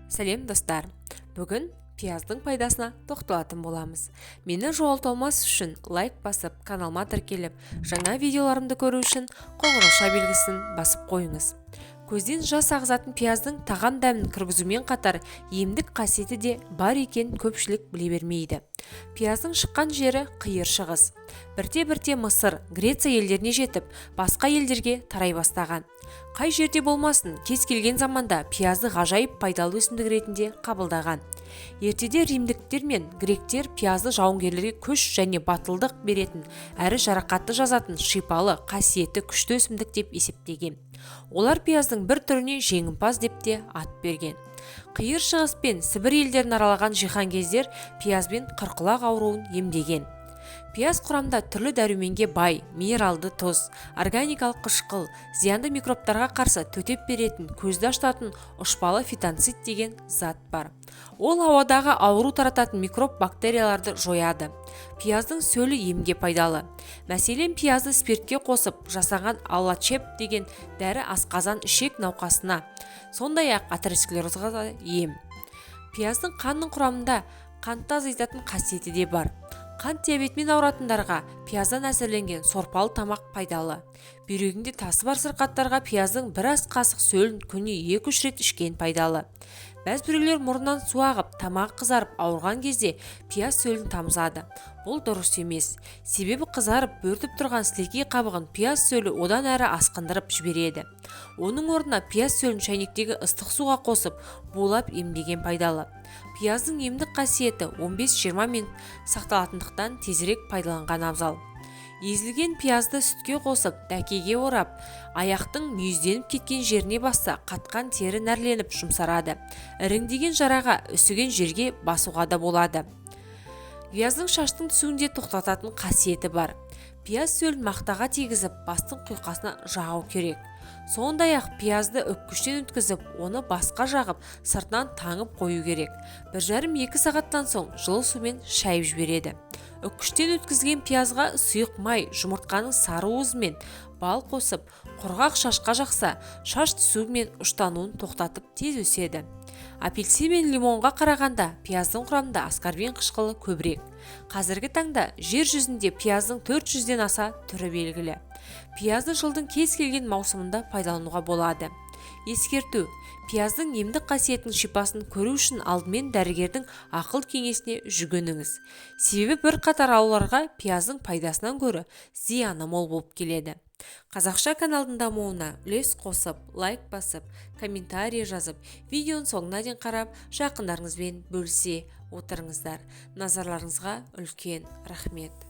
Сәлем достар, бүгін пияздың пайдасына тоқталатын боламыз. Мені жоғалтпас үшін лайк басып, каналыма тіркеліп, жаңа видеоларымды көру үшін қоңырауша белгісін басып қойыңыз. Көзден жас ағызатын пияздың тағам дәмін кіргізумен қатар емдік қасиеті де бар екен көпшілік біле бермейді. Пияздың шыққан жері қиыр шығыс. Бірте-бірте Мысыр, Греция елдеріне жетіп, басқа елдерге тарай бастаған. Қай жерде болмасын, кез келген заманда пиязды ғажайып пайдалы өсімдік ретінде қабылдаған. Ертеде римдіктер мен гректер пиязды жауынгерлерге күш және батылдық беретін, әрі жарақатты жазатын шипалы, қасиетті күшті өсімдік деп есептеген. Олар пияздың бір түріне жеңімпаз деп те ат берген. Қиыр шығыс пен Сібір елдерін аралаған жиһанкездер пиязбен қырқұлақ ауруын емдеген. Пияз құрамда түрлі дәруменге бай, минералды тұз, органикалық қышқыл, зиянды микробтарға қарсы төтеп беретін, көзді ашытатын ұшпалы фитонцид деген зат бар. Ол ауадағы ауру тарататын микроб бактерияларды жояды. Пияздың сөлі емге пайдалы. Мәселен, пиязды спиртке қосып жасаған аллачеп деген дәрі асқазан ішек науқасына, сондай-ақ атеросклерозға да ем. Пияздың қанның құрамында қантты азайтатын қасиеті де бар. Қант диабетімен ауыратындарға пияздан әзірленген сорпалы тамақ пайдалы. Бүйрегінде тасы бар сырқаттарға пияздың бір ас қасық сөлін күніне 2-3 рет ішкен пайдалы. Бәзбіреулер мұрнынан су ағып, тамағы қызарып ауырған кезде пияз сөлін тамызады. Бұл дұрыс емес. Себебі қызарып, бөртіп тұрған сілекей қабығын пияз сөлі одан әрі асқындырып жібереді. Оның орнына пияз сөлін шәйнектегі ыстық суға қосып, булап емдеген пайдалы. Пияздың емдік қасиеті 15-20 минут сақталатындықтан тезірек пайдаланған абзал. Езілген пиязды сүтке қосып, дәкеге орап, аяқтың мүйізденіп кеткен жеріне басса, қатқан тері нәрленіп жұмсарады. Іріңдеген жараға, үсіген жерге басуға да болады. Пияздың шаштың түсуінде тоқтататын қасиеті бар. Пияз сөлін мақтаға тегізіп, бастың құйқасына жағу керек. Сондай-ақ пиязды үпкіштен өткізіп, оны басқа жағып, сыртынан таңып қою керек. 1,5-2 сағаттан соң жылы сумен шайып жібереді. Үпкіштен өткізген пиязға сұйық май, жұмыртқаның сары уызы мен бал қосып, құрғақ шашқа жақса, шаш түсуі мен ұштануын тоқтатып тез өседі. Апельсин мен лимонға қарағанда пияздың құрамында аскорбин қышқылы көбірек. Қазіргі таңда жер жүзінде пияздың 400-ден аса түрі белгілі. Пиязды жылдың кез келген маусымында пайдалануға болады. Ескерту: пияздың емдік қасиетінің шипасын көру үшін алдымен дәрігердің ақыл кеңесіне жүгініңіз. Себебі бірқатар ауруларға пияздың пайдасынан гөрі зияны мол болып келеді. Қазақша каналдың дамуына үлес қосып, лайк басып, комментарий жазып, видеоның соңына дейін қарап, жақындарыңызбен бөлісе отырыңыздар. Назарларыңызға үлкен рахмет.